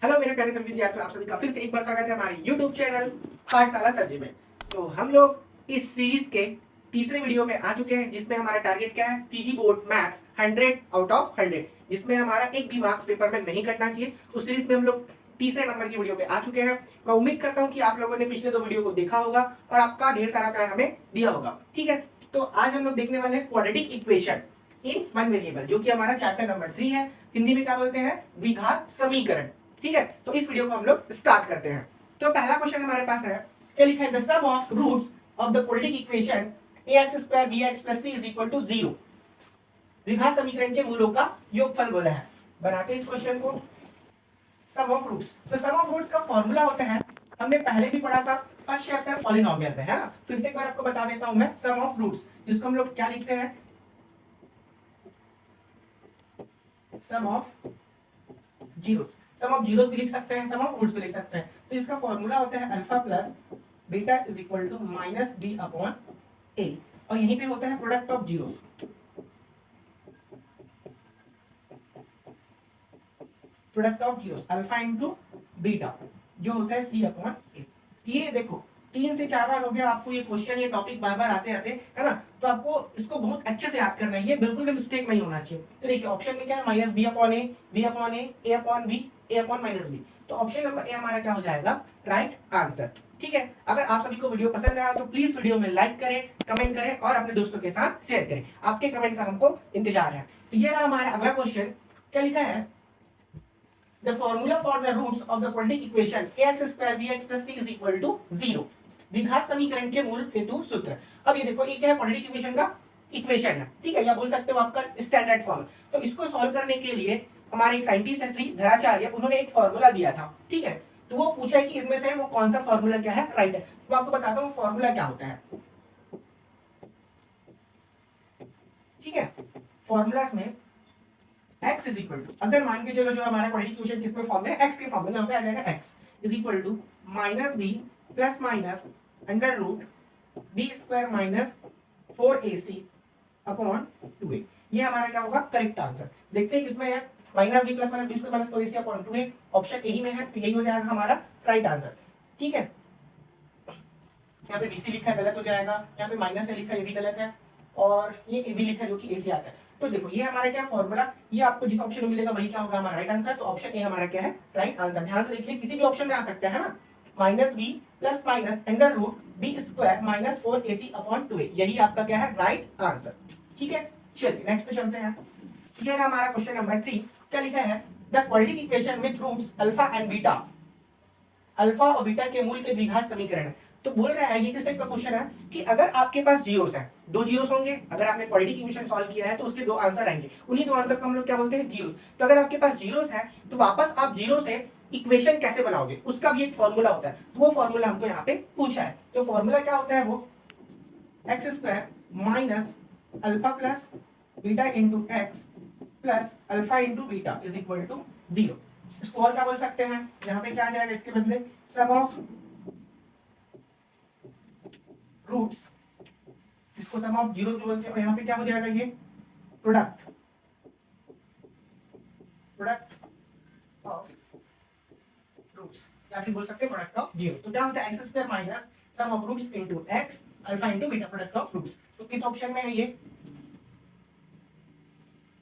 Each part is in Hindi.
हेलो मेरे प्यारे सभी विद्यार्थियों, आप सभी का फिर से एक बार स्वागत है हमारे YouTube चैनल पाठशाला सरजी में। तो हम लोग इस सीरीज के तीसरे वीडियो में आ चुके हैं, जिसमें हमारा टारगेट क्या है, CG board maths 100 out of 100, जिसमें हमारा एक भी मार्क्स पेपर में नहीं कटना चाहिए। उस सीरीज में हम लोग तीसरे नंबर की वीडियो पे आ चुके हैं। मैं उम्मीद करता हूँ कि आप लोगों ने पिछले 2 वीडियो को देखा होगा और आपका ढेर सारा प्यार हमें दिया होगा। ठीक है, तो आज हम लोग देखने वाले हैं quadratic equation in one variable, जो कि हमारा चैप्टर नंबर 3 है। हिंदी में क्या बोलते हैं, द्विघात समीकरण। ठीक है, तो इस वीडियो को हम लोग स्टार्ट करते हैं। तो पहला क्वेश्चन हमारे पास है, क्या लिखा है, the sum of roots of the quadratic equation ax² bx + c = 0। द्विघात समीकरण के मूलों का योगफल बोला है। बनाते हैं इस क्वेश्चन को। सम ऑफ रूट्स, तो सम ऑफ रूट्स का फॉर्मूला होता है, हमने पहले भी पढ़ा था फर्स्ट चैप्टर पॉलिनोमियल में, है ना। फिर से एक बार आपको बता देता हूं मैं, सम ऑफ रूट्स जिसको हम लोग क्या लिखते हैं, sum of zeros. Sum of zeros भी लिख सकते हैं, सम ऑफ रूट्स भी लिख सकते हैं। तो इसका फॉर्मूला होता है alpha plus beta is equal to minus b upon a, और यहीं पे होता है product of zeros. Product of zeros alpha into beta जो होता है सी अपॉन ए। ये देखो 3 से 4 बार हो गया आपको ये क्वेश्चन, ये टॉपिक बार बार आते आते, है ना। तो आपको इसको बहुत अच्छे से याद करना है, ये बिल्कुल भी मिस्टेक नहीं होना चाहिए। तो देखिए ऑप्शन में क्या है, माइनस बी अपॉन ए, बी अपॉन ए अपॉन बी, ए अपॉन माइनस बी। तो ऑप्शन नंबर ए हमारा क्या हो जाएगा, राइट आंसर। ठीक है, अगर आप सभी को वीडियो पसंद आया तो प्लीज वीडियो में लाइक करें, कमेंट करें और अपने दोस्तों के साथ शेयर करें। आपके कमेंट का हमको इंतजार है। तो ये रहा हमारा अगला क्वेश्चन। क्या लिखा है, the formula for the roots of the quadratic equation ax² bx + c = 0। द्विघात समीकरण के मूल हेतु सूत्र। अब ये देखो, ये क्या है, क्वाड्रेटिक इक्वेशन का इक्वेशन है। ठीक है, या बोल सकते हो आपका स्टैंडर्ड फॉर्म। तो इसको सॉल्व करने के लिए हमारे एक साइंटिस्ट है श्री धराचार्य, उन्होंने एक फॉर्मूला दिया था। ठीक है, तो वो पूछा है कि इसमें से वो कौन सा फॉर्मूला क्या है, राइट है। तो आपको बताता हूँ फॉर्मूला क्या होता है। ठीक है, फॉर्मूलास में x इज इक्वल टू, अगर मान के चलो जो हमारा क्वाड्रेटिक इक्वेशन किसमें फॉर्म है, x के फॉर्म में, यहाँ पे आ जाएगा x is equal to minus b plus minus under root b square minus 4ac upon 2a। ये हमारा क्या होगा, करेक्ट आंसर। देखते हैं किसमें है, minus b plus minus b square minus 4ac upon 2a, option a ही में है, तो यही हो जाएगा हमारा राइट आंसर। ठीक है, यहाँ पे bc लिखा है गलत हो जाएगा, यहाँ पे माइनस ए लिखा है ये भी गलत है, और ये ए भी लिखा है जो कि ए से आता है। तो देखो ये हमारा क्या फॉर्मूला, ये आपको जिस ऑप्शन में मिलेगा वही क्या होगा, हमारा राइट आंसर। तो ऑप्शन ए हमारा क्या है, राइट आंसर। ध्यान से देखिए, किसी भी ऑप्शन में आ सकता है ना। Minus b plus minus under root b square minus 4ac upon 2a, यही आपका क्या है, राइट आंसर। ठीक है, चलिए नेक्स्ट पे चलते हैं। ये है हमारा क्वेश्चन नंबर 3। क्या लिखा है, the quadratic equation with roots alpha and beta, alpha और बीटा के मूल के द्विघात समीकरण। तो बोल रहा है, ये किस टाइप का क्वेश्चन है कि अगर आपके पास जीरोस है, 2 जीरोस होंगे, अगर आपने क्वाड्रेटिक इक्वेशन सॉल्व किया है तो उसके 2 आंसर आएंगे, उन्हीं 2 आंसर को हम लोग क्या बोलते हैं, जीरोस। तो अगर आपके पास जीरोस है तो वापस आप जीरो से इक्वेशन कैसे बनाओगे, उसका भी एक फॉर्मूला होता है। तो वो फॉर्मूला हमको यहाँ पे पूछा है। तो फॉर्मूला क्या होता है, वो x² minus alpha plus beta into x plus alpha into beta is equal to 0। इसको और क्या बोल सकते हैं, यहाँ पे क्या आ जाएगा इसके बदले, सम ऑफ रूट्स, इसको सम ऑफ जीरो बोलते हैं, और यहाँ पे क्या हो जाएगा, ये प्रोडक्ट ऑफ रूट्स, या फिर बोल सकते हैं प्रोडक्ट ऑफ जीरो। तो क्या होता है, x² minus sum of roots into x alpha into beta, product of roots. तो किस ऑप्शन में है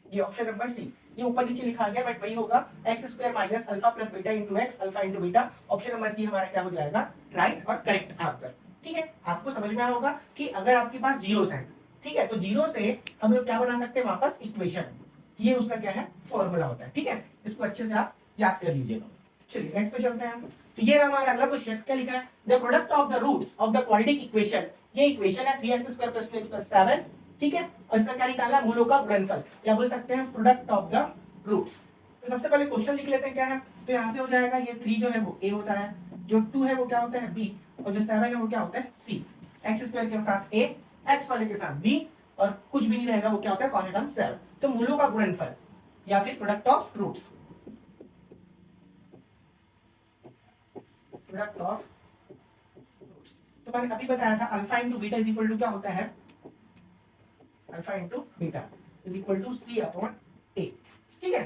ये ऑप्शन नंबर सी। ये ऊपर नीचे लिखा गया बट वही होगा, x² minus alpha plus beta into x alpha into beta. Option number C हमारा क्या हो जाएगा, राइट और करेक्ट आंसर। ठीक है, आपको समझ में आया होगा कि अगर आपके पास जीरोस है, ठीक है, तो जीरो से हम लोग क्या बना सकते हैं, वापस इक्वेशन। ये उसका क्या है, फॉर्मूला होता है। ठीक है, इसको अच्छे से आप याद कर लीजिएगा। चलिए नेक्स्ट पे चलते हैं। तो ये हमारा अगला क्वेश्चन। क्या लिखा है, the product of the roots of the quadratic equation. ये इक्वेशन है 3x² + 2x + 7। ठीक है, और इसका क्या निकालना, मूलों का गुणनफल, या बोल सकते हैं प्रोडक्ट ऑफ द रूट्स। तो सबसे पहले क्वेश्चन लिख लेते हैं क्या है। तो यहाँ से हो जाएगा, ये 3 जो है वो a होता है, जो 2 है वो क्या होता है b, और जो 7 है वो क्या होता है c। x² के साथ a, x वाले के साथ b, और कुछ भी नहीं रहेगा, वो क्या होता है, कॉन्स्टेंट टर्म 7। तो मूलों का गुणनफल या फिर product of roots, product of roots. तो मैंने अभी बताया था alpha into beta is equal to क्या होता है, alpha into beta is equal to c upon a. ठीक है,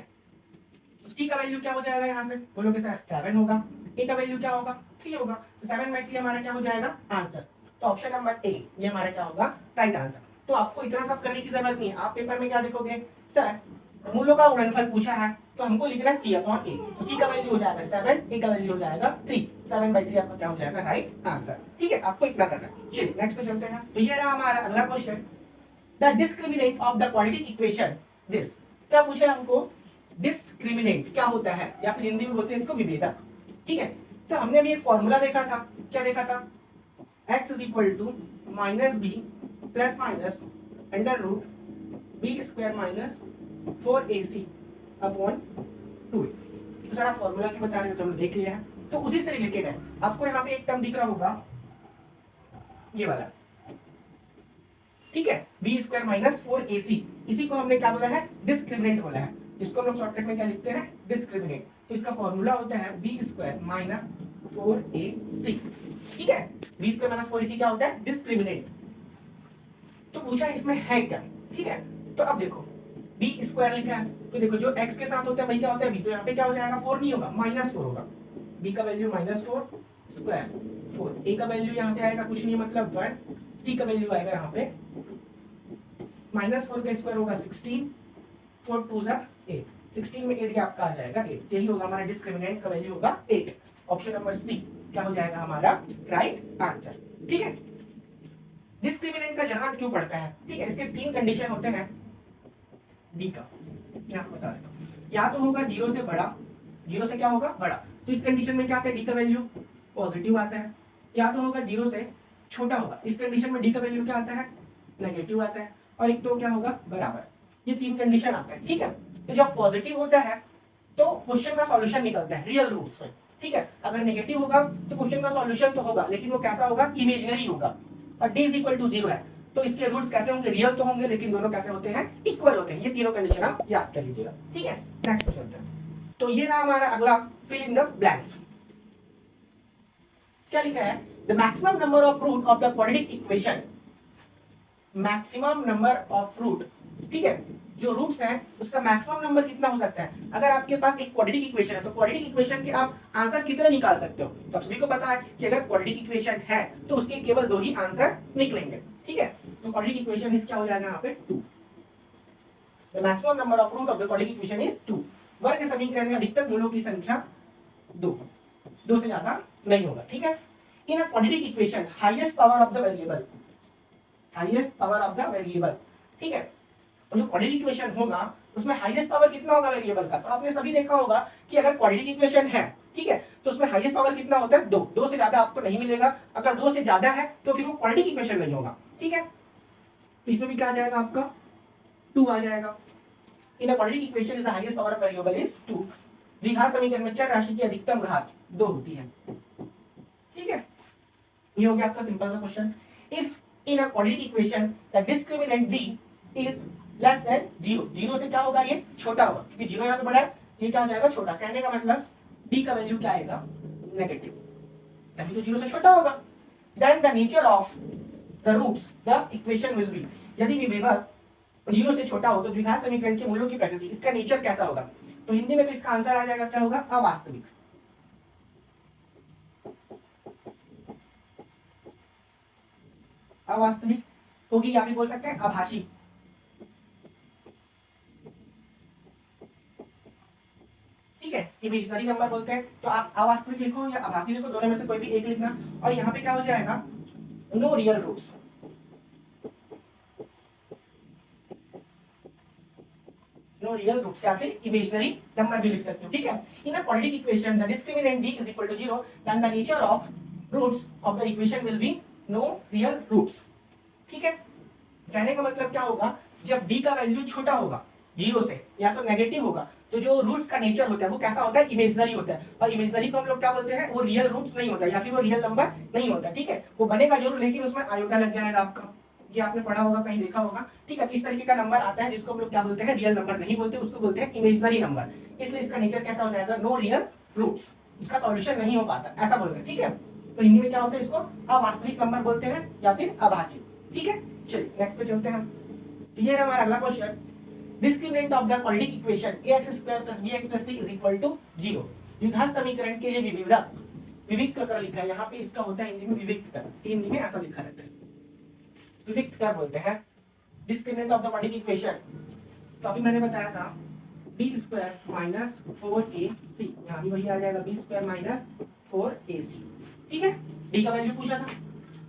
तो सी सी का वैल्यू क्या हो जाएगा यहाँ से, बोलोगे सर 7 होगा, ए का वैल्यू क्या होगा 3 होगा, तो 7/3 हमारा क्या हो जाएगा आंसर। तो ऑप्शन नंबर ए ये हमारा क्या होगा राइट आंसर। तो आपको इतना सब करने की जरूरत नहीं है, आप पेपर में क्या देखोगे सर मूलों का गुणनफल पूछा है तो हमको लिखना है c/a, तो c का वैल्यू हो जाएगा 7, a का वैल्यू हो जाएगा 3, 7/3 आपका क्या हो जाएगा राइट आंसर। ठीक है, आपको इतना करना है। चलिए नेक्स्ट पे चलते हैं। तो ये रहा हमारा अगला question, the discriminant of the quadratic equation this. क्या पूछा है हमको, डिस्क्रिमिनेंट क्या होता है, या फिर हिंदी में बोलते हैं इसको विभेदक। ठीक है, तो हमने अभी एक फॉर्मूला देखा था, क्या देखा था, x is equal to minus b plus minus under root b square minus 4ac upon 2a। तो सर आप फॉर्मूला क्यों बता रहे हो, तो हमने देख लिया है, तो उसी से रिलेटेड है। आपको यहाँ पे एक टर्म दिख रहा होगा ये वाला, ठीक है, बी स्क्वायर माइनस 4ac, इसी को हमने क्या बोला है डिस्क्रिमिनेंट बोला है, इसको हम लोग शॉर्टकट में क्या लिखते हैं डिस्क्रिमिनेंट। तो इसका फॉर्मूला होता है बी स्क्वायर माइनस 4ac। ठीक है, बी स्क्वायर माइनस 4ac क्या होता है डिस्क्रिमिनेंट। तो पूछा इसमें है क्या, ठीक है, तो अब देखो बी स्क्वायर लिखा है, तो देखो जो x के साथ होता है वही क्या होता है बी, तो यहाँ पे क्या हो जाएगा 4 नहीं होगा -4 होगा, b का वैल्यू -4 स्क्वायर 4, a का वैल्यू यहाँ से आएगा कुछ नहीं मतलब 1, c का वैल्यू आएगा यहाँ पे -4 का स्क्वायर होगा 16, 4 2 8, 16 में 8 आपका आ जाएगा 8, यही होगा हमारा डिस्क्रिमिनेंट का वैल्यू होगा 8। ऑप्शन नंबर सी क्या हो जाएगा हमारा राइट आंसर। ठीक है, डिस्क्रिमिनेंट का जरूरत क्यों पड़ता है, ठीक है, इसके 3 कंडीशन होते हैं डी का, मैं आपको बता देता हूँ, या तो होगा 0 से बड़ा, 0 से क्या होगा बड़ा, तो इस कंडीशन में क्या आता है डी का वैल्यू पॉजिटिव आता है, या तो होगा 0 से छोटा होगा, इस कंडीशन में डी का वैल्यू क्या आता है नेगेटिव आता है, और एक तो क्या होगा बराबर, ये 3 कंडीशन आता है। ठीक है, तो जब पॉजिटिव होता है तो क्वेश्चन का सॉल्यूशन निकलता है रियल रूट्स में। ठीक है, अगर नेगेटिव होगा तो क्वेश्चन का सॉल्यूशन तो होगा लेकिन वो कैसा होगा इमेजिनरी होगा, और d इज इक्वल टू 0 है तो इसके रूट्स कैसे होंगे रियल तो होंगे लेकिन दोनों कैसे होते हैं इक्वल होते हैं। ये तीनों कंडीशन आप याद कर लीजिएगा। ठीक है, नेक्स्ट क्वेश्चन चलते हैं। तो ये रहा हमारा अगला फिल इन द ब्लैंक्स। क्या लिखा है, the maximum number of root of the quadratic equation, maximum number of root, ठीक है, जो रूट्स हैं उसका मैक्सिमम नंबर कितना हो सकता है। अगर आपके पास एक क्वाड्रेटिक इक्वेशन है तो क्वाड्रेटिक इक्वेशन के आप आंसर कितने निकाल सकते हो, तो आप सभी को पता है कि अगर क्वाड्रेटिक इक्वेशन है तो उसके केवल 2 ही आंसर निकलेंगे। ठीक है, तो क्वाड्रेटिक इक्वेशन इस क्या हो जाएगा यहाँ पे 2, the maximum number of root of the quadratic equation is 2। वर्ग समीकरण में अधिकतम मूलों की संख्या 2 से ज्यादा नहीं होगा। ठीक है, in a quadratic equation highest power of the variable, highest power of the variable, ठीक है, तो जो क्वाड्रेटिक इक्वेशन होगा उसमें हाईएस्ट पावर कितना होगा वेरिएबल का, तो आपने सभी देखा होगा कि अगर क्वाड्रेटिक इक्वेशन है, ठीक है, तो उसमें हाईएस्ट पावर कितना होता है 2, 2 से ज्यादा आपको नहीं मिलेगा, अगर 2 से ज्यादा है तो फिर वो क्वाड्रेटिक इक्वेशन नहीं होगा। ठीक है, तो इसमें भी क्या आ जाएगा आपका 2 आ जाएगा। In a quadratic equation is the highest power of variable is 2। द्विघात समीकरण में चर राशि की अधिकतम घात 2 होती है। ठीक है, ये हो गया आपका सिंपल सा question. If in a quadratic equation the discriminant d is less than 0, 0 से क्या होगा ये छोटा होगा, क्योंकि 0 यहाँ पे बड़ा है, ये क्या हो जाएगा छोटा, कहने का मतलब d का वैल्यू क्या आएगा नेगेटिव, तभी तो 0 से छोटा होगा। Then the nature of the roots the equation will be, यदि विभेदक 0 से छोटा हो तो द्विघात समीकरण के मूलों की प्रकृति, इसका नेचर कैसा होगा, तो हिंदी में तो इसका आंसर आ जाएगा क्या होगा अवास्तविक। अवास्तविक होगी या भी बोल सकते हैं आभासी। ठीक है, इमेजिनरी नंबर बोलते हैं, तो आप अवास्तविक लिखो या आभासी लिखो, दोनों में से कोई भी एक लिखना, और यहाँ पे क्या हो जाएगा no real roots, no real roots, या फिर इमेजिनरी नंबर भी लिख सकते हो। ठीक है, in a quadratic equation the discriminant d is equal to 0 then the nature of roots of the equation will be no real roots. ठीक है, कहने का मतलब क्या होगा, जब d का वैल्यू छोटा होगा 0 से या तो नेगेटिव होगा तो जो रूट्स का नेचर होता है वो कैसा होता है इमेजिनरी होता है, और इमेजिनरी को हम लोग क्या बोलते हैं वो रियल रूट्स नहीं होता या फिर वो रियल नंबर नहीं होता। ठीक है, वो बनेगा जरूर लेकिन उसमें आयोटा लग जाएगा आपका, ये आपने पढ़ा होगा कहीं देखा होगा। ठीक है, तो इस तरीके का नंबर आता है जिसको हम लोग क्या बोलते हैं रियल नंबर नहीं बोलते, उसको बोलते हैं इमेजिनरी नंबर, इसलिए इसका नेचर कैसा हो जाएगा नो रियल रूट्स, उसका सॉल्यूशन नहीं हो पाता, ऐसा बोल रहे हैं। ठीक है, तो हिंदी में क्या होता है इसको अवास्तविक नंबर बोलते हैं या फिर आभासी। ठीक है, चलिए नेक्स्ट पे चलते हैं हम। तो ये रहा हमारा अगला question, discriminant of the quadratic equation ax square plus bx plus c is equal to 0। द्विघात समीकरण के लिए विविधक, विविक्त कर लिखा है यहाँ पे, इसका होता है हिंदी में विविक्त कर, हिंदी में ऐसा लिखा रहता है, विविक्त कर बोलते हैं discriminant of the quadratic equation. तो अभी मैंने बताया था b स्क्वायर माइनस 4ac, यहाँ भी वही आ जाएगा b स्क्वायर माइनस 4ac, ठीक है। d का वैल्यू पूछा था।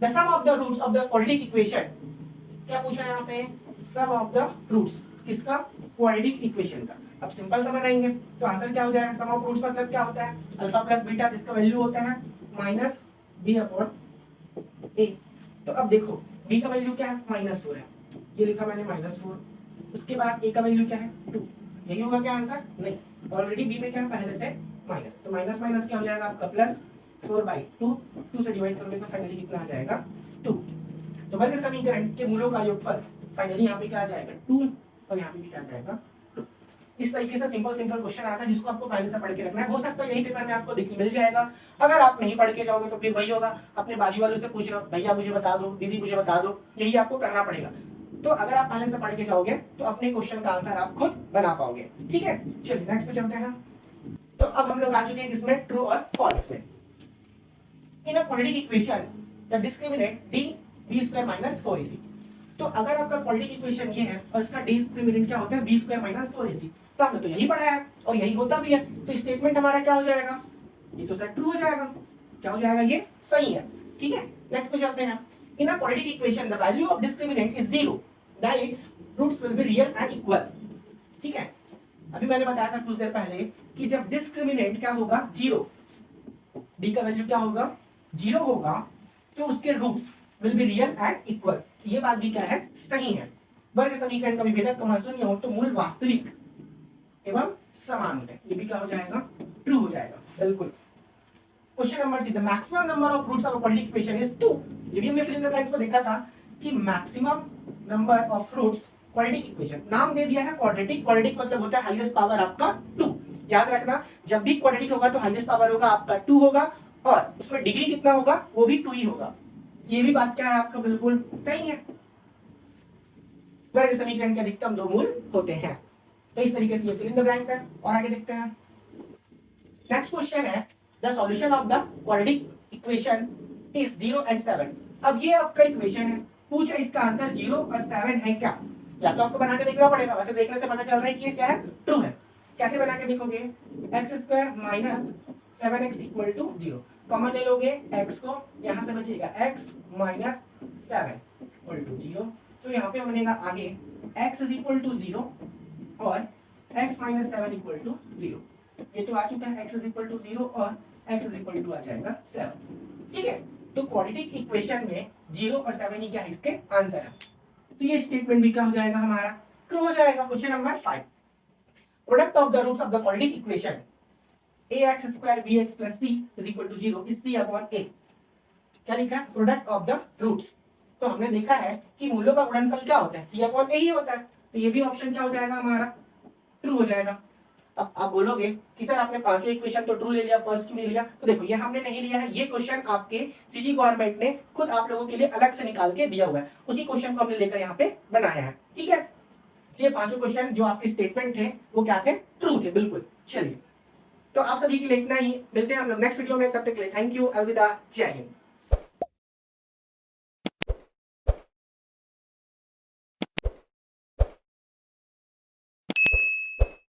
The sum of the roots of the quadratic equation, क्या पूछा है यहाँ पे, सम ऑफ द रूट्स किसका, क्वाड्रेटिक इक्वेशन का। अब सिंपल सा बनाएंगे तो आंसर क्या हो जाएगा, सम ऑफ रूट्स मतलब क्या होता है, अल्फा प्लस बीटा जिसका वैल्यू होता है माइनस b अपॉन a। तो अब देखो b का वैल्यू क्या है, -4 है, ये लिखा मैंने -4, उसके बाद a का वैल्यू क्या है 2, यही होगा क्या आंसर, नहीं, ऑलरेडी b में क्या है पहले से माइनस, तो माइनस माइनस क्या हो जाएगा आपका प्लस 4/2, 2 से डिवाइड करोगे तो फाइनली कितना आ जाएगा 2। तो वर्ग समीकरण के मूलों का योगफल फाइनली यहाँ पे क्या आ जाएगा 2, और यहाँ पे भी क्या आ जाएगा 2। इस तरीके से सिंपल क्वेश्चन आता है जिसको आपको पहले से पढ़ के रखना है। हो सकता है यही पेपर में आपको देखने मिल जाएगा, अगर आप नहीं पढ़ के जाओगे तो फिर वही होगा, अपने बाजू वालों से पूछ रहे हो, भैया मुझे बता दो, दीदी मुझे बता दो, यही आपको करना पड़ेगा। तो अगर आप पहले से पढ़ के जाओगे तो अपने क्वेश्चन का आंसर आप खुद बना पाओगे, ठीक है। चलिए नेक्स्ट पे चलते हैं। तो अब हम लोग आ चुके हैं किसमें, ट्रू और फॉल्स में। In a quadratic equation the discriminant d b square minus 4ac। तो अगर आपका क्वाड्रेटिक इक्वेशन ये है और इसका डिस्क्रिमिनेंट क्या होता है b स्क्वायर माइनस 4ac, तो हमने तो यही पढ़ा है और यही होता भी है, तो स्टेटमेंट हमारा क्या हो जाएगा, ये तो सर ट्रू हो जाएगा, क्या हो जाएगा, ये सही है, ठीक है। नेक्स्ट पे चलते हैं। In a quadratic equation the value of discriminant is 0 then its roots will be real and equal, ठीक है। अभी मैंने बताया था कुछ देर पहले कि जब डिस्क्रिमिनेंट क्या होगा 0, d का वैल्यू क्या होगा 0 होगा, तो उसके roots will be real and equal, ये बात भी क्या है, सही है। वर्ग समीकरण का विभेदक कमान शून्य हो तो मूल वास्तविक एवं समान होते हैं, ये भी क्या हो जाएगा, ट्रू हो जाएगा, बिल्कुल। Question number 3, the maximum number of roots of a quadratic equation is 2। जब भी हमने फिल इन द ब्लैंक्स में देखा था कि maximum number of roots quadratic equation, नाम दे दिया है क्वाड्रेटिक, क्वाड्रेटिक मतलब होता है हाईएस्ट पावर आपका 2। याद रखना जब भी क्वाड्रेटिक होगा तो हाईएस्ट पावर होगा आपका 2 होगा, और इसमें डिग्री कितना होगा, वो भी 2 ही होगा, ये भी बात क्या है आपका बिल्कुल सही है। वर्ग समीकरण के अधिकतम 2 मूल होते हैं। तो इस तरीके से ये फिल इन द ब्लैंक्स है, और आगे देखते हैं। नेक्स्ट क्वेश्चन है the solution of the quadratic equation is 0 and 7। अब ये आपका इक्वेशन है, पूछ रहे इसका आंसर 0 और 7 है क्या, या तो आपको बना के देखना पड़ेगा, वैसे देखने से पता चल रहा है कि ये क्या है, ट्रू है। कैसे बना के देखोगे, x square minus 7x equal to 0, common ले लोगे x को, यहां से बचेगा x माइनस 7 इक्वल टू 0, तो यहाँ पे बनेगा आगे x इज इक्वल टू 0 और x माइनस 7 इक्वल टू 0, ये तो आ चुका है, x इज इक्वल टू 0 और x इज इक्वल टू आ जाएगा 7, ठीक है। तो क्वाड्रेटिक इक्वेशन में 0 और 7 ही क्या है, इसके आंसर है, तो ये स्टेटमेंट भी क्या हो जाएगा हमारा, ट्रू हो जाएगा। Question number 5, product of the roots of the quadratic equation ax square bx plus c is equal to 0 is c upon a। क्या लिखा है, प्रोडक्ट ऑफ द रूट्स, तो हमने देखा है कि मूलों का गुणनफल क्या होता है, c अपॉन a ही होता है, तो ये भी ऑप्शन क्या हो जाएगा हमारा, ट्रू हो जाएगा। अब आप बोलोगे कि सर आपने पांचों इक्वेशन तो ट्रू ले लिया, फर्स्ट क्यों नहीं लिया, तो देखो ये हमने नहीं लिया है, ये क्वेश्चन आपके सीजी गवर्नमेंट ने खुद आप लोगों के लिए अलग से निकाल के दिया हुआ है, उसी क्वेश्चन को हमने लेकर यहाँ पे बनाया है, ठीक है। ये पांचों क्वेश्चन जो आपके स्टेटमेंट थे वो क्या थे, ट्रू थे, बिल्कुल। चलिए, तो आप सभी के लिए इतना ही, मिलते हैं हम लोग नेक्स्ट वीडियो में, तब तक के लिए थैंक यू, अलविदा, जय हिंद।